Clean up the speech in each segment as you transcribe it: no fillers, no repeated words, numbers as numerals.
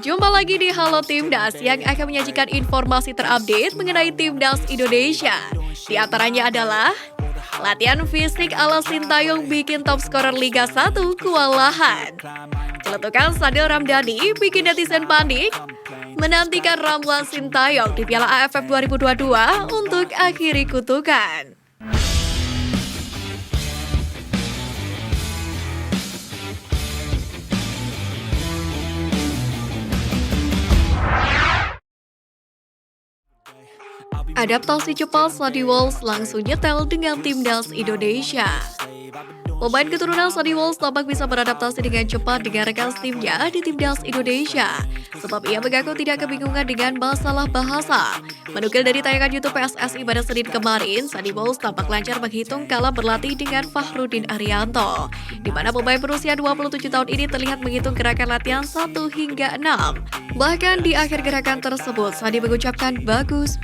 Jumpa lagi di Halo Timnas yang akan menyajikan informasi terupdate mengenai Timnas Indonesia. Di antaranya adalah latihan fisik ala Sintayong bikin top scorer Liga 1 kewalahan. Celetukan Sadil Ramdhani bikin netizen panik. Menantikan ramuan Sintayong di Piala AFF 2022 untuk akhiri kutukan. Adaptasi cepat Sadie Walsh langsung nyetel dengan Timnas Indonesia. Pemain keturunan Sadie Walsh tampak bisa beradaptasi dengan cepat dengan rekan timnya di Timnas Indonesia. Sebab ia mengaku tidak kebingungan dengan masalah bahasa. Menukil dari tayangan YouTube PSSI pada Senin kemarin, Sadie Walsh tampak lancar menghitung kala berlatih dengan Fakhrudin Arianto, di mana pemain berusia 27 tahun ini terlihat menghitung gerakan latihan 1 hingga 6. Bahkan di akhir gerakan tersebut, Sadie mengucapkan bagus.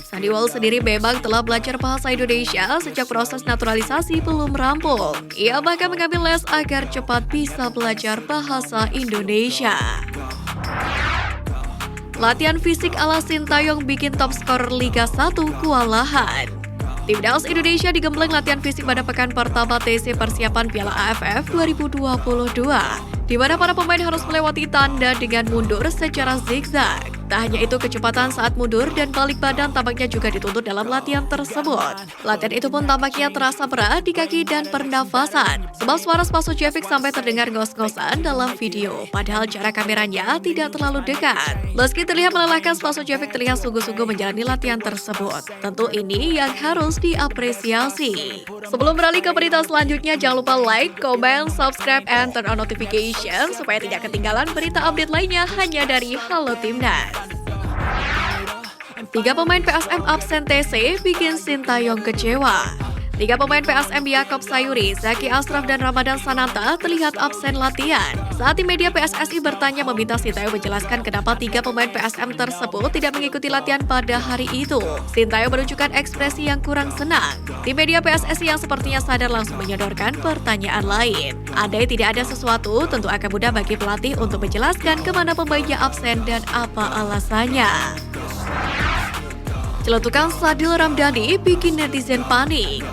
Sadie Walsh sendiri memang telah belajar bahasa Indonesia sejak proses naturalisasi belum rampung. Ia bahkan mengambil les agar cepat bisa belajar bahasa Indonesia. Latihan fisik ala Sintayong bikin top scorer Liga 1 kewalahan. Timnas Indonesia digembleng latihan fisik pada pekan pertama TC persiapan Piala AFF 2022, di mana para pemain harus melewati tanda dengan mundur secara zigzag. Tak hanya itu, kecepatan saat mundur dan balik badan tampaknya juga dituntut dalam latihan tersebut. Latihan itu pun tampaknya terasa berat di kaki dan pernafasan, sebab suara Spasojevic sampai terdengar ngos-ngosan dalam video, padahal jarak kameranya tidak terlalu dekat. Meski terlihat melelahkan, Spasojevic terlihat sungguh-sungguh menjalani latihan tersebut. Tentu ini yang harus diapresiasi. Sebelum beralih ke berita selanjutnya, jangan lupa like, comment, subscribe, and turn on notification supaya tidak ketinggalan berita update lainnya hanya dari Halo Timnas. 3 pemain PSM absen TC bikin Sintayong kecewa. 3 pemain PSM Yaakob Sayuri, Zaki Ashraf, dan Ramadan Sananta terlihat absen latihan. Saat tim media PSSI bertanya meminta Sintayong menjelaskan kenapa 3 pemain PSM tersebut tidak mengikuti latihan pada hari itu. Sintayong menunjukkan ekspresi yang kurang senang. Tim media PSSI yang sepertinya sadar langsung menyodorkan pertanyaan lain. Andai tidak ada sesuatu, tentu akan mudah bagi pelatih untuk menjelaskan kemana pemainnya absen dan apa alasannya. Celetukan Sadil Ramdhani bikin netizen panik.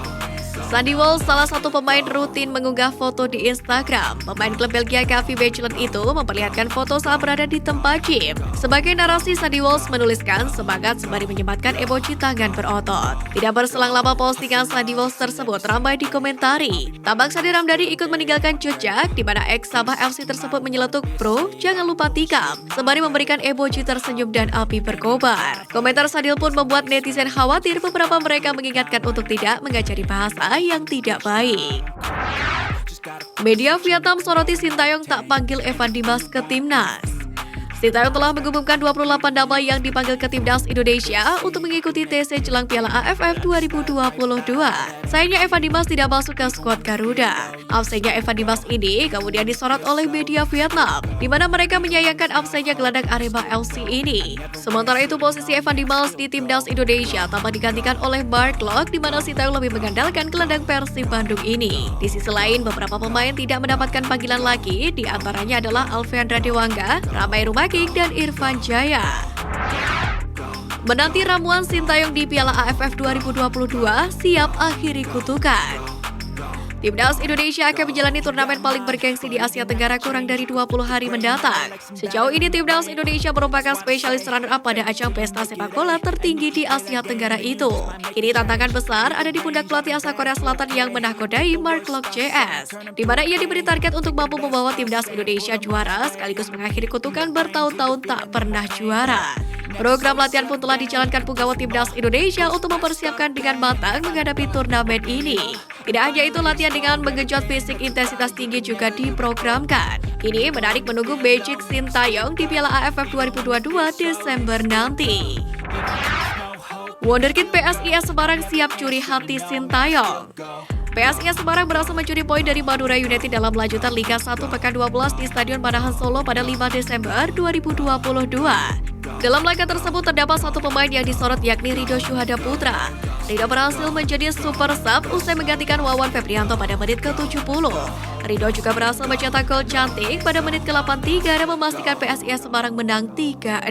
Sadie Walsh, salah satu pemain rutin mengunggah foto di Instagram. Pemain klub Belgia KV Mechelen itu memperlihatkan foto saat berada di tempat gym. Sebagai narasi, Sadie Walsh menuliskan semangat sembari menyematkan emoji tangan berotot. Tidak berselang lama, postingan Sadie Walsh tersebut ramai dikomentari. Tampak Sadil Ramdhani ikut meninggalkan jejak, di mana ex Sabah FC tersebut menyeletuk, "Bro, jangan lupa tikam," sembari memberikan emoji tersenyum dan api berkobar. Komentar Sadil pun membuat netizen khawatir. Beberapa mereka mengingatkan untuk tidak mengajari bahasa yang tidak baik. Media Vietnam soroti Sintayong tak panggil Evan Dimas ke Timnas. Sintayong telah mengumumkan 28 nama yang dipanggil ke Timnas Indonesia untuk mengikuti TC jelang Piala AFF 2022. Sayangnya Evan Dimas tidak masuk ke skuad Garuda. Absennya Evan Dimas ini kemudian disorot oleh media Vietnam, di mana mereka menyayangkan absennya gelandang Arema FC ini. Sementara itu, posisi Evan Dimas di Timnas Indonesia tampak digantikan oleh Mark Locke, di mana Sintayong lebih mengandalkan gelandang Persib Bandung ini. Di sisi lain, beberapa pemain tidak mendapatkan panggilan lagi, di antaranya adalah Alfeandra Dewangga, Ramai Rumakik, dan Irfan Jaya. Menanti ramuan Sintayong di Piala AFF 2022 siap akhiri kutukan. Timnas Indonesia akan menjalani turnamen paling bergengsi di Asia Tenggara kurang dari 20 hari mendatang. Sejauh ini Timnas Indonesia merupakan spesialis runner-up pada ajang pesta sepak bola tertinggi di Asia Tenggara itu. Kini tantangan besar ada di pundak pelatih asal Korea Selatan yang menakodai Mark Locke JS, di mana ia diberi target untuk mampu membawa Timnas Indonesia juara sekaligus mengakhiri kutukan bertahun-tahun tak pernah juara. Program latihan pun telah dijalankan penggawa Timnas Indonesia untuk mempersiapkan dengan matang menghadapi turnamen ini. Tidak hanya itu, latihan dengan menggenjot fisik intensitas tinggi juga diprogramkan. Ini menarik menunggu Magic Sintayong di Piala AFF 2022 Desember nanti. Wonderkid PSIS Semarang siap curi hati Sintayong. PSIS Semarang berhasil mencuri poin dari Madura United dalam lanjutan Liga 1 pekan 12 di Stadion Manahan Solo pada 5 Desember 2022. Dalam laga tersebut terdapat satu pemain yang disorot yakni Ridho Syuhada Putra. Ridho berhasil menjadi super sub usai menggantikan Wawan Febrianto pada menit ke-70. Ridho juga berhasil mencetak gol cantik pada menit ke-83 dan memastikan PSIS Semarang menang 3-0.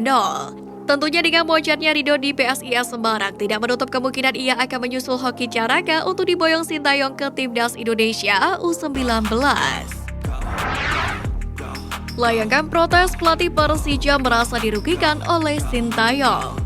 Tentunya dengan mojatnya Ridho di PSIS Semarang tidak menutup kemungkinan ia akan menyusul Hoki Caraka untuk diboyong Sintayong ke Timnas Indonesia U19. Layangkan protes pelatih Persija merasa dirugikan oleh Sintayong.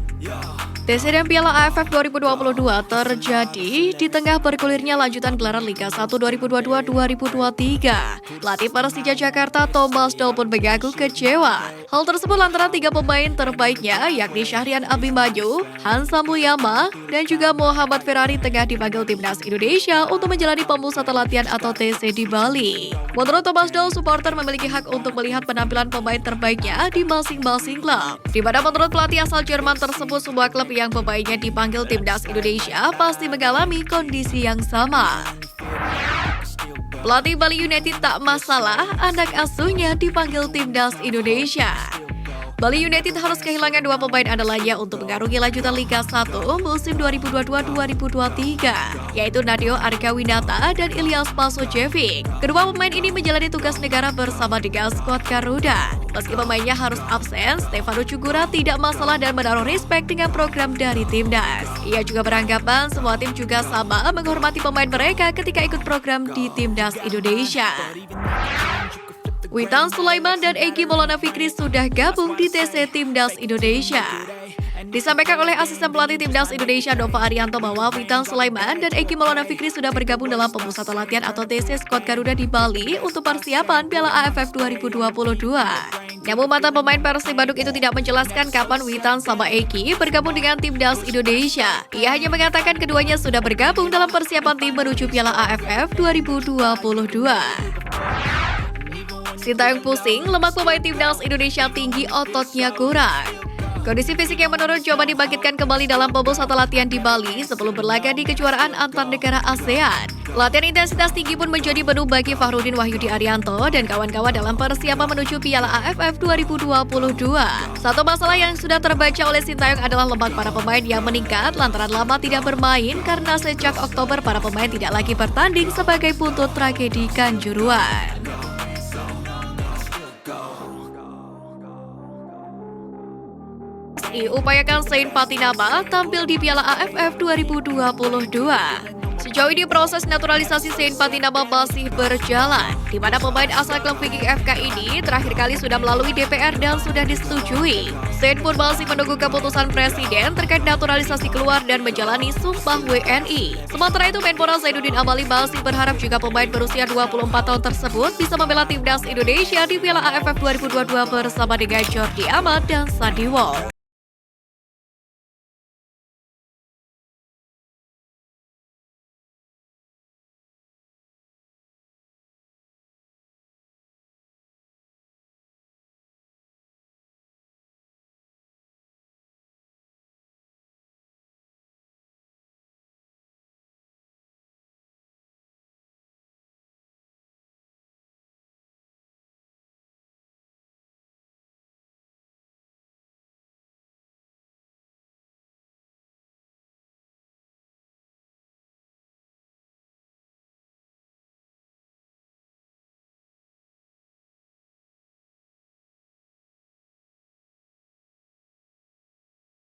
TC dan Piala AFF 2022 terjadi di tengah bergulirnya lanjutan gelaran Liga 1 2022-2023. Pelatih Persija Jakarta Thomas Doll pun mengaku kecewa. Hal tersebut lantaran 3 pemain terbaiknya yakni Syahrian Abimanyu, Hansa Muyama, dan juga Muhammad Ferrari tengah dipanggil Timnas Indonesia untuk menjalani pemusatan latihan atau TC di Bali. Menurut Thomas Doll, supporter memiliki hak untuk melihat penampilan pemain terbaiknya di masing-masing klub. Di mana menurut pelatih asal Jerman tersebut, semua klub yang pemainnya dipanggil Timnas Indonesia pasti mengalami kondisi yang sama. Pelatih Bali United tak masalah anak asuhnya dipanggil Timnas Indonesia. Bali United harus kehilangan 2 pemain andalannya untuk mengarungi lanjutan Liga 1 musim 2022-2023, yaitu Nadeo Arkawinata dan Ilyas Pasojevic. Kedua pemain ini menjalani tugas negara bersama dengan skuad Garuda. Meski pemainnya harus absen, Stefano Cugura tidak masalah dan menaruh respect dengan program dari Timnas. Ia juga beranggapan semua tim juga sama menghormati pemain mereka ketika ikut program di Timnas Indonesia. Witan Sulaiman dan Egy Maulana Fikri sudah gabung di TC Timnas Indonesia. Disampaikan oleh asisten pelatih Timnas Indonesia Nova Arianto bahwa Witan Sulaiman dan Egy Maulana Fikri sudah bergabung dalam pemusatan latihan atau TC skuad Garuda di Bali untuk persiapan Piala AFF 2022. Namun mantan pemain Persib Bandung itu tidak menjelaskan kapan Witan sama Egy bergabung dengan Timnas Indonesia. Ia hanya mengatakan keduanya sudah bergabung dalam persiapan tim menuju Piala AFF 2022. Sintayong pusing, lemak pemain Timnas Indonesia tinggi, ototnya kurang. Kondisi fisik yang menurun coba dibangkitkan kembali dalam pemusatan latihan di Bali sebelum berlaga di kejuaraan antar negara ASEAN. Latihan intensitas tinggi pun menjadi menu bagi Fahrudin Wahyudi Arianto dan kawan-kawan dalam persiapan menuju Piala AFF 2022. Satu masalah yang sudah terbaca oleh Sintayong adalah lemak para pemain yang meningkat lantaran lama tidak bermain karena sejak Oktober para pemain tidak lagi bertanding sebagai buntut tragedi Kanjuruhan. Upayakan Saint Patinama tampil di Piala AFF 2022. Sejauh ini proses naturalisasi Saint Patinama masih berjalan, di mana pemain asal klub Viking FK ini terakhir kali sudah melalui DPR dan sudah disetujui. Saint pun masih menunggu keputusan Presiden terkait naturalisasi keluar dan menjalani sumpah WNI. Sementara itu, Menpora Zainuddin Amali masih berharap juga pemain berusia 24 tahun tersebut bisa membela Timnas Indonesia di Piala AFF 2022 bersama dengan Jordi Amat dan Sandy Walsh.